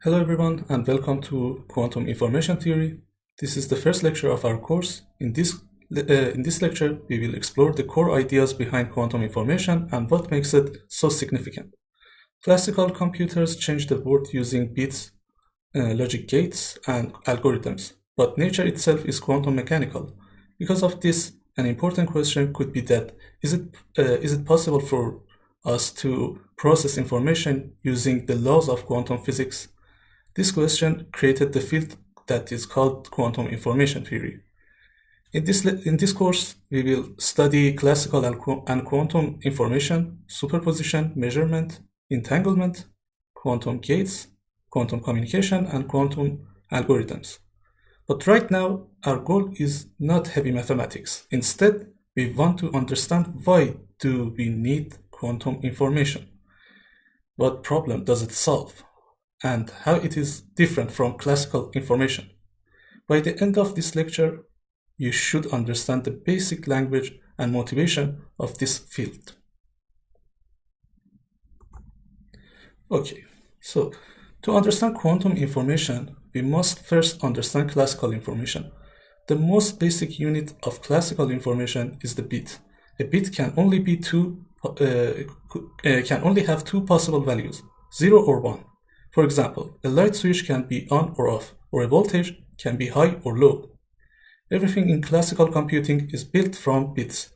Hello everyone and welcome to Quantum Information Theory. This is the first lecture of our course. In this lecture, we will explore the core ideas behind quantum information and what makes it so significant. Classical computers changed the world using bits, logic gates, and algorithms, but nature itself is quantum mechanical. Because of this, an important question could be that is it possible for us to process information using the laws of quantum physics? This question created the field that is called quantum information theory. In this course, we will study classical and quantum information, superposition, measurement, entanglement, quantum gates, quantum communication, and quantum algorithms. But right now, our goal is not heavy mathematics. Instead, we want to understand why do we need quantum information? What problem does it solve? And how it is different from classical information. By the end of this lecture, you should understand the basic language and motivation of this field. Okay, so to understand quantum information, we must first understand classical information. The most basic unit of classical information is the bit. A bit can only have two possible values, 0 or 1. For example, a light switch can be on or off, or a voltage can be high or low. Everything in classical computing is built from bits.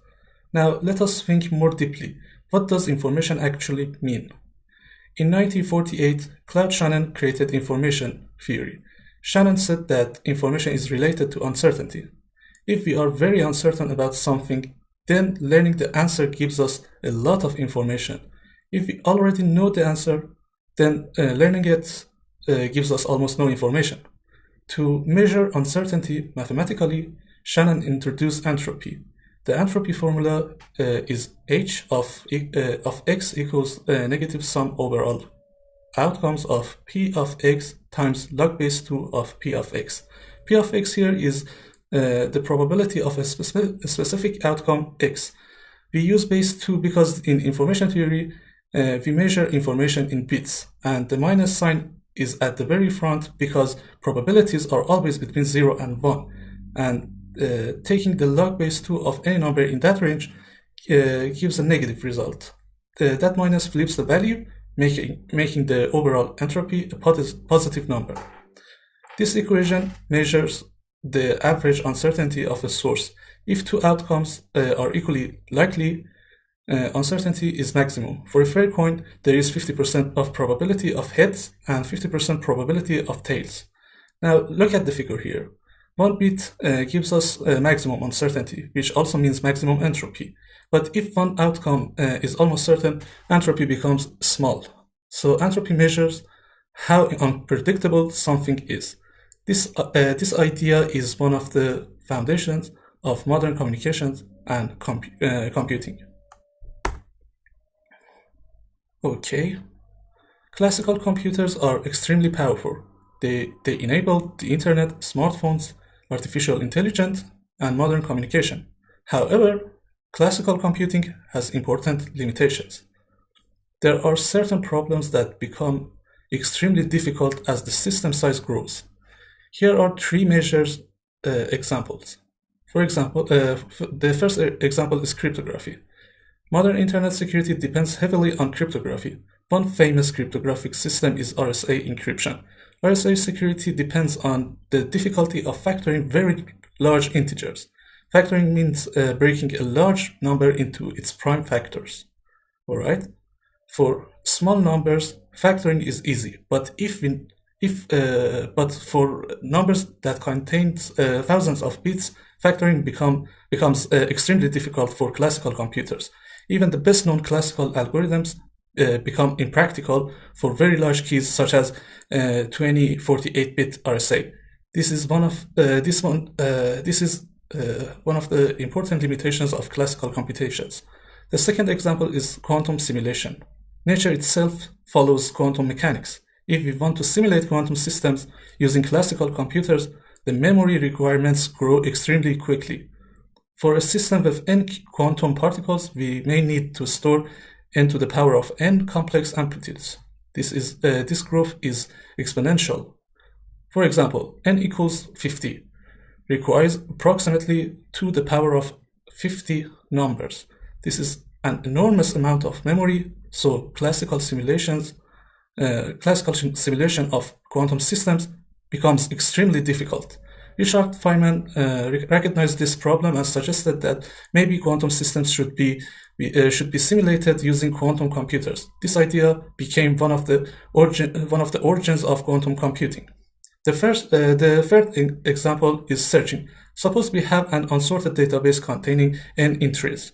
Now, let us think more deeply. What does information actually mean? In 1948, Claude Shannon created information theory. Shannon said that information is related to uncertainty. If we are very uncertain about something, then learning the answer gives us a lot of information. If we already know the answer, then learning it gives us almost no information. To measure uncertainty mathematically, Shannon introduced entropy. The entropy formula is h of x equals negative sum over all outcomes of p of x times log base 2 of p of x. P of x here is the probability of a specific outcome x. We use base 2 because in information theory, we measure information in bits, and the minus sign is at the very front because probabilities are always between 0 and 1. And taking the log base 2 of any number in that range gives a negative result. That minus flips the value, making the overall entropy a positive number. This equation measures the average uncertainty of a source. If two outcomes are equally likely, uncertainty is maximum. For a fair coin, there is 50% of probability of heads and 50% probability of tails. Now look at the figure here. One bit gives us maximum uncertainty, which also means maximum entropy. But if one outcome is almost certain, entropy becomes small. So entropy measures how unpredictable something is. This idea is one of the foundations of modern communications and computing. Okay, classical computers are extremely powerful. They enable the internet, smartphones, artificial intelligence, and modern communication. However, classical computing has important limitations. There are certain problems that become extremely difficult as the system size grows. Here are three examples. For example, the first example is cryptography. Modern internet security depends heavily on cryptography. One famous cryptographic system is RSA encryption. RSA security depends on the difficulty of factoring very large integers. Factoring means breaking a large number into its prime factors. All right? For small numbers, factoring is easy, but for numbers that contain thousands of bits, factoring becomes extremely difficult for classical computers. Even the best-known classical algorithms become impractical for very large keys, such as 48-bit RSA. This is one of the important limitations of classical computations. The second example is quantum simulation. Nature itself follows quantum mechanics. If we want to simulate quantum systems using classical computers, the memory requirements grow extremely quickly. For a system with n quantum particles, we may need to store n to the power of n complex amplitudes. This growth is exponential. For example, n equals 50 requires approximately 2 to the power of 50 numbers. This is an enormous amount of memory, so classical simulation of quantum systems becomes extremely difficult. Richard Feynman recognized this problem and suggested that maybe quantum systems should be simulated using quantum computers. This idea became one of the origins of quantum computing. The third example is searching. Suppose we have an unsorted database containing n entries.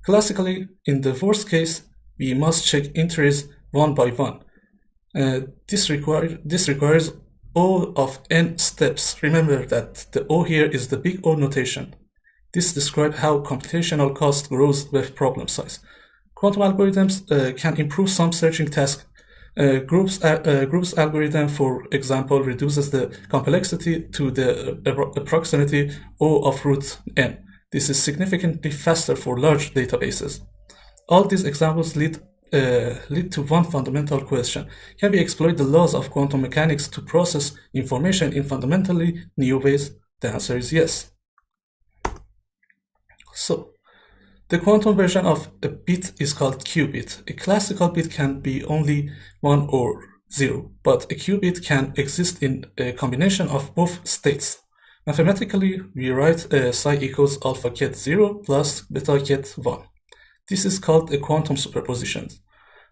Classically, in the worst case, we must check entries one by one. This requires O of n steps. Remember that the O here is the big O notation. This describes how computational cost grows with problem size. Quantum algorithms can improve some searching tasks. Groups algorithm, for example, reduces the complexity to the approximately O of root n. This is significantly faster for large databases. All these examples lead to one fundamental question. Can we exploit the laws of quantum mechanics to process information in fundamentally new ways? The answer is yes. So, the quantum version of a bit is called qubit. A classical bit can be only 1 or 0, but a qubit can exist in a combination of both states. Mathematically, we write psi equals alpha ket 0 plus beta ket 1. This is called a quantum superposition.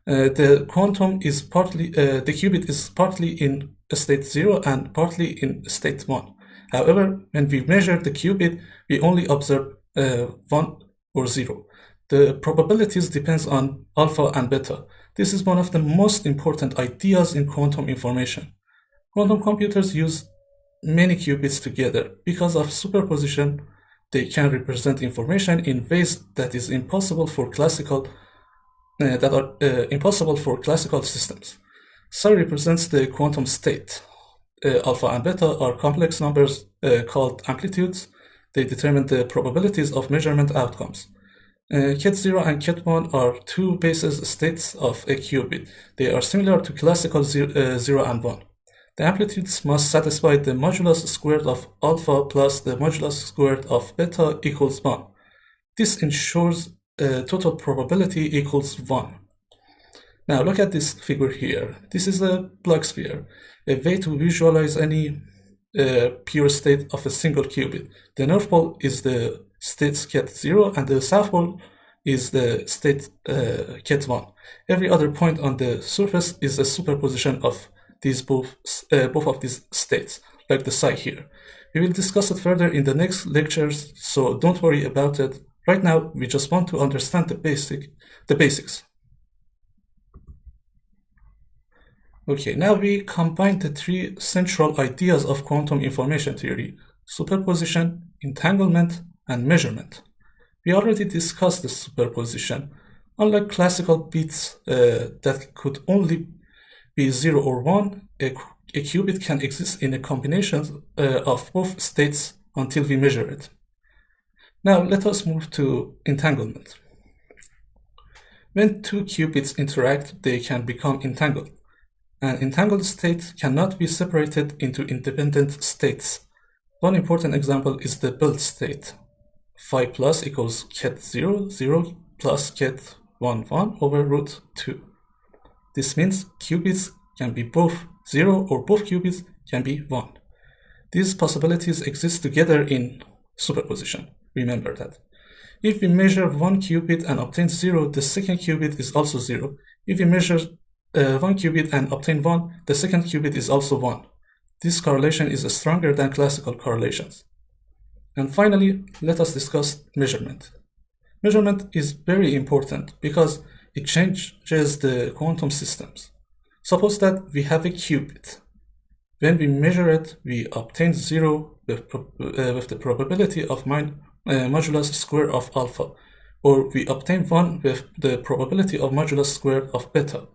The qubit is partly in state 0 and partly in state 1. However, when we measure the qubit, we only observe 1 or 0. The probabilities depends on alpha and beta. This is one of the most important ideas in quantum information. Quantum computers use many qubits together. Because of superposition, they can represent information in ways that is impossible for classical systems. Psi represents the quantum state. Alpha and beta are complex numbers called amplitudes. They determine the probabilities of measurement outcomes. Ket 0 and ket 1 are two basis states of a qubit. They are similar to classical 0 and 1. The amplitudes must satisfy the modulus squared of alpha plus the modulus squared of beta equals 1. This ensures total probability equals 1. Now look at this figure here. This is a Bloch sphere, a way to visualize any pure state of a single qubit. The north pole is the state ket 0 and the south pole is the state ket 1. Every other point on the surface is a superposition of these both of these states, like the psi here. We will discuss it further in the next lectures, so don't worry about it. Right now, we just want to understand the basics. Okay, now we combine the three central ideas of quantum information theory: superposition, entanglement, and measurement. We already discussed the superposition. Unlike classical bits that could only be 0 or 1, a qubit can exist in a combination of both states until we measure it. Now let us move to entanglement. When two qubits interact, they can become entangled. An entangled state cannot be separated into independent states. One important example is the build state. Phi plus equals ket 0, 0 plus ket 1, 1 over root 2. This means qubits can be both 0 or both qubits can be 1. These possibilities exist together in superposition. Remember that. If we measure one qubit and obtain 0, the second qubit is also 0. If we measure one qubit and obtain 1, the second qubit is also 1. This correlation is stronger than classical correlations. And finally, let us discuss measurement. Measurement is very important because it changes the quantum systems. Suppose that we have a qubit. When we measure it, we obtain 0 with the probability of modulus square of alpha, or we obtain 1 with the probability of modulus squared of beta.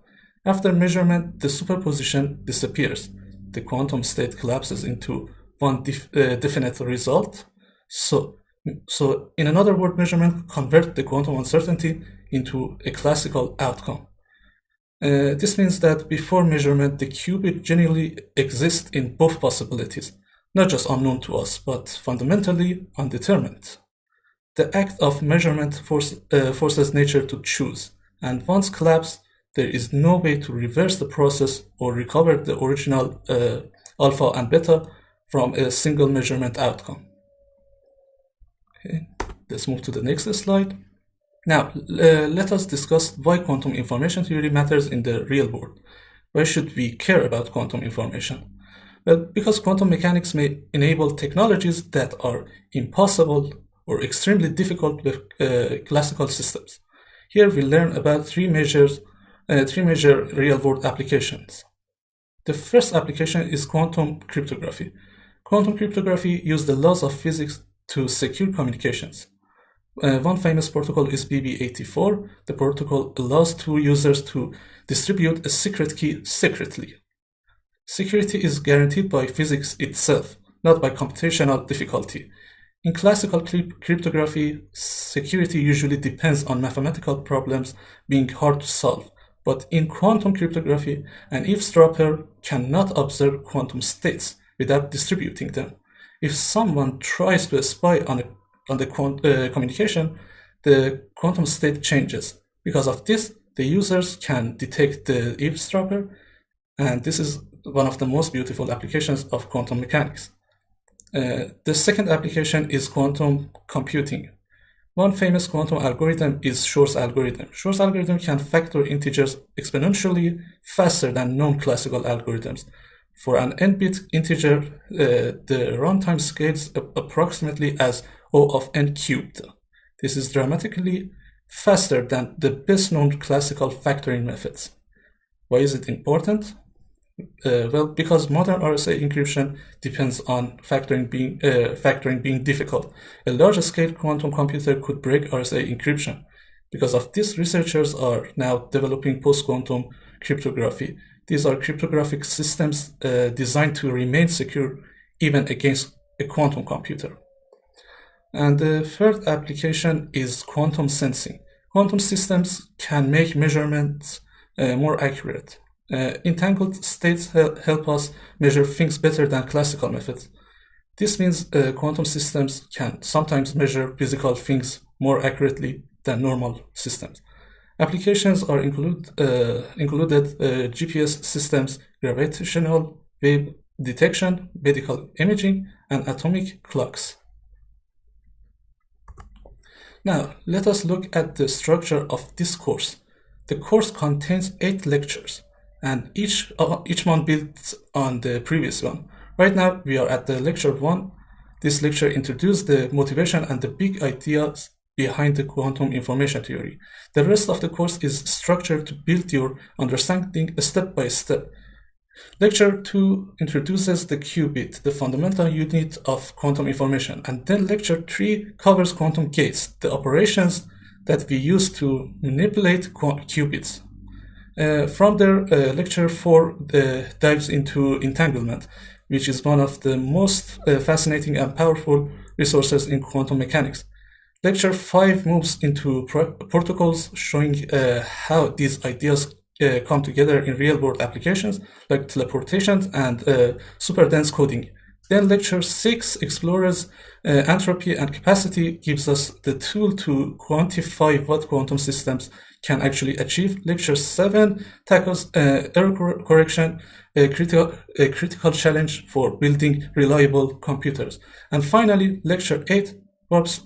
After measurement, the superposition disappears. The quantum state collapses into one definite result. So in another word, measurement converts the quantum uncertainty into a classical outcome. This means that before measurement, the qubit generally exists in both possibilities, not just unknown to us, but fundamentally undetermined. The act of measurement forces nature to choose, and once collapsed, there is no way to reverse the process or recover the original alpha and beta from a single measurement outcome. Okay, let's move to the next slide. Now, let us discuss why quantum information theory matters in the real world. Why should we care about quantum information? Well, because quantum mechanics may enable technologies that are impossible or extremely difficult with classical systems. Here we learn about three major real-world applications. The first application is quantum cryptography. Quantum cryptography uses the laws of physics to secure communications. One famous protocol is BB84. The protocol allows two users to distribute a secret key secretly. Security is guaranteed by physics itself, not by computational difficulty. In classical cryptography, security usually depends on mathematical problems being hard to solve. But in quantum cryptography, an eavesdropper cannot observe quantum states without distributing them. If someone tries to spy on the communication, the quantum state changes. Because of this, the users can detect the eavesdropper, and this is one of the most beautiful applications of quantum mechanics. The second application is quantum computing. One famous quantum algorithm is Shor's algorithm. Shor's algorithm can factor integers exponentially faster than known classical algorithms. For an n-bit integer, the runtime scales approximately as O of n cubed. This is dramatically faster than the best-known classical factoring methods. Why is it important? Well, because modern RSA encryption depends on factoring being difficult. A large-scale quantum computer could break RSA encryption. Because of this, researchers are now developing post-quantum cryptography. These are cryptographic systems designed to remain secure even against a quantum computer. And the third application is quantum sensing. Quantum systems can make measurements more accurate. Entangled states help us measure things better than classical methods. This means quantum systems can sometimes measure physical things more accurately than normal systems. Applications are included GPS systems, gravitational wave detection, medical imaging, and atomic clocks. Now, let us look at the structure of this course. The course contains 8 lectures, and each one builds on the previous one. Right now, we are at the lecture 1. This lecture introduced the motivation and the big ideas behind the quantum information theory. The rest of the course is structured to build your understanding step by step. Lecture 2 introduces the qubit, the fundamental unit of quantum information, and then lecture 3 covers quantum gates, the operations that we use to manipulate qubits. From there, lecture 4 dives into entanglement, which is one of the most fascinating and powerful resources in quantum mechanics. Lecture 5 moves into protocols, showing how these ideas come together in real-world applications like teleportation and superdense coding. Then lecture 6 explores entropy and capacity, gives us the tool to quantify what quantum systems can actually achieve. Lecture 7 tackles error correction, a critical challenge for building reliable computers. And finally, lecture 8 wraps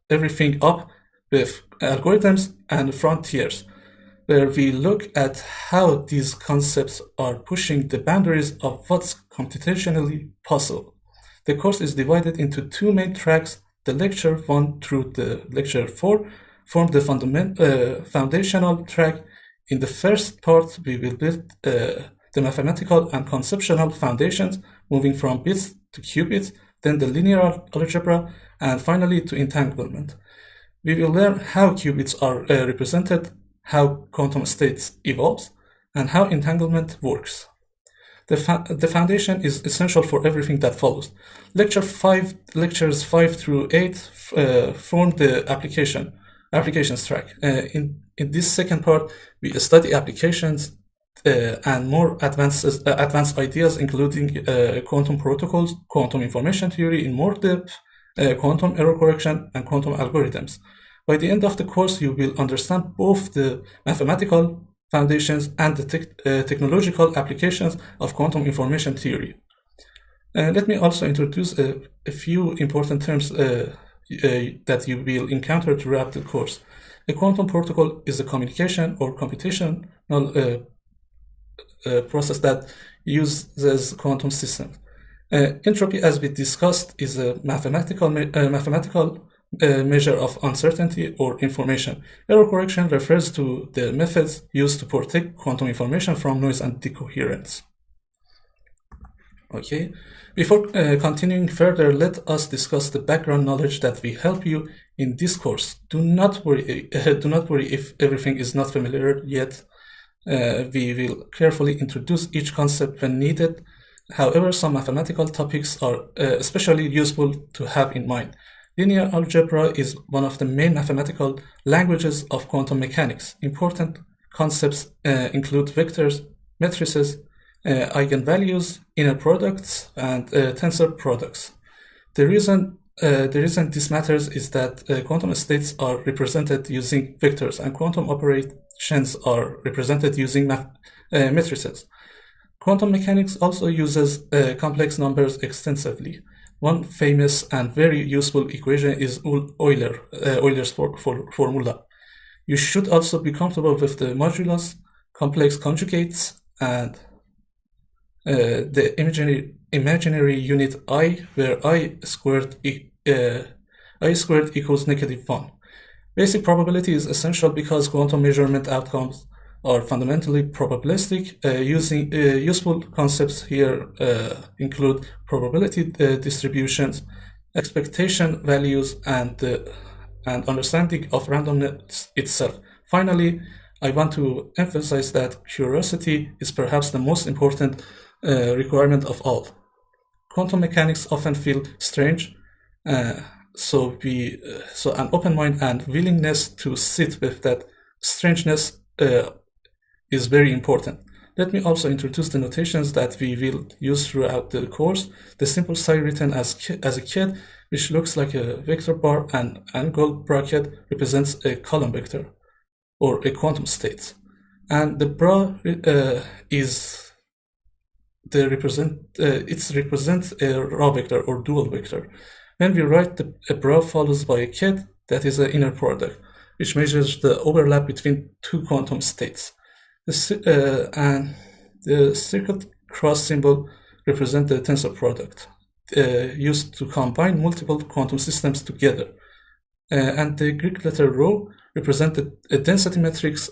everything up with algorithms and frontiers, where we look at how these concepts are pushing the boundaries of what's computationally possible. The course is divided into 2 main tracks. The lecture 1 through the lecture 4 form the foundational track. In the first part, we will build the mathematical and conceptual foundations, moving from bits to qubits, then the linear algebra, and finally to entanglement. We will learn how qubits are represented, how quantum states evolves, and how entanglement works. The foundation is essential for everything that follows. Lectures 5 through 8 form the application. applications track. In this second part, we study applications and more advanced ideas, including quantum protocols, quantum information theory in more depth, quantum error correction, and quantum algorithms. By the end of the course, you will understand both the mathematical foundations and the technological applications of quantum information theory. Let me also introduce a few important terms that you will encounter throughout the course. A quantum protocol is a communication or computational process that uses quantum systems. Entropy, as we discussed, is a mathematical measure of uncertainty or information. Error correction refers to the methods used to protect quantum information from noise and decoherence. Okay, before continuing further, let us discuss the background knowledge that will help you in this course. Do not worry if everything is not familiar yet. We will carefully introduce each concept when needed. However, some mathematical topics are especially useful to have in mind. Linear algebra is one of the main mathematical languages of quantum mechanics. Important concepts include vectors, matrices, eigenvalues, inner products, and tensor products. The reason this matters is that quantum states are represented using vectors and quantum operations are represented using matrices. Quantum mechanics also uses complex numbers extensively. One famous and very useful equation is Euler's formula. You should also be comfortable with the modulus, complex conjugates, and the imaginary unit I, where I squared equals -1. Basic probability is essential because quantum measurement outcomes are fundamentally probabilistic. Useful concepts here include probability distributions, expectation values, and understanding of randomness itself. Finally, I want to emphasize that curiosity is perhaps the most important requirement of all. Quantum mechanics often feel strange, so an open mind and willingness to sit with that strangeness is very important. Let me also introduce the notations that we will use throughout the course. The simple psi written as a kid, which looks like a vector bar, and angle bracket represents a column vector or a quantum state, and the bra represents a raw vector or dual vector. When we write a bra follows by a kid, that is an inner product, which measures the overlap between two quantum states. And the circled cross symbol represents the tensor product used to combine multiple quantum systems together. And the Greek letter rho represents a density matrix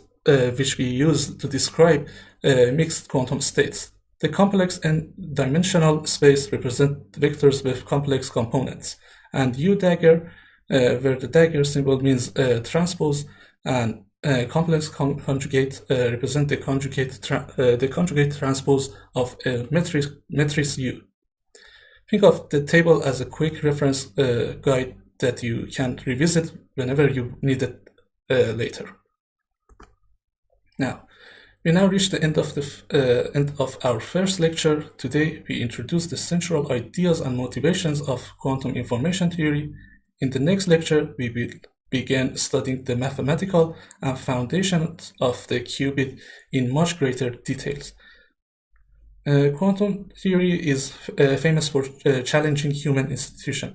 which we use to describe mixed quantum states. The complex and dimensional space represent vectors with complex components. And U dagger, where the dagger symbol means transpose, and complex conjugate represent the conjugate transpose of a matrix U. Think of the table as a quick reference guide that you can revisit whenever you need it later. Now, we now reach the end of our first lecture. Today, we introduce the central ideas and motivations of quantum information theory. In the next lecture, we will begin studying the mathematical and foundations of the qubit in much greater details. Quantum theory is famous for challenging human institutions.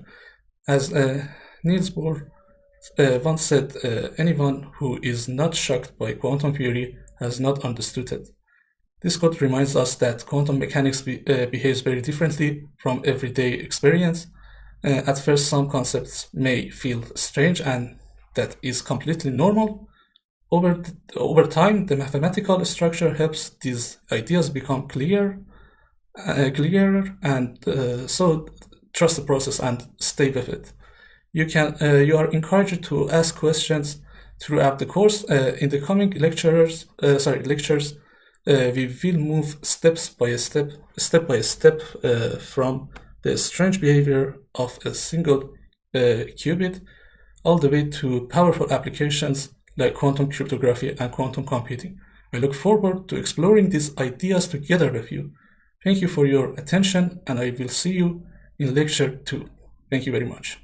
As Niels Bohr once said, anyone who is not shocked by quantum theory has not understood it. This quote reminds us that quantum mechanics behaves very differently from everyday experience. At first, some concepts may feel strange, and that is completely normal. Over time, the mathematical structure helps these ideas become clearer, and so trust the process and stay with it. You are encouraged to ask questions throughout the course. In the coming lectures, we will move step by step from the strange behavior of a single qubit all the way to powerful applications like quantum cryptography and quantum computing. I look forward to exploring these ideas together with you. Thank you for your attention, and I will see you in lecture 2. Thank you very much.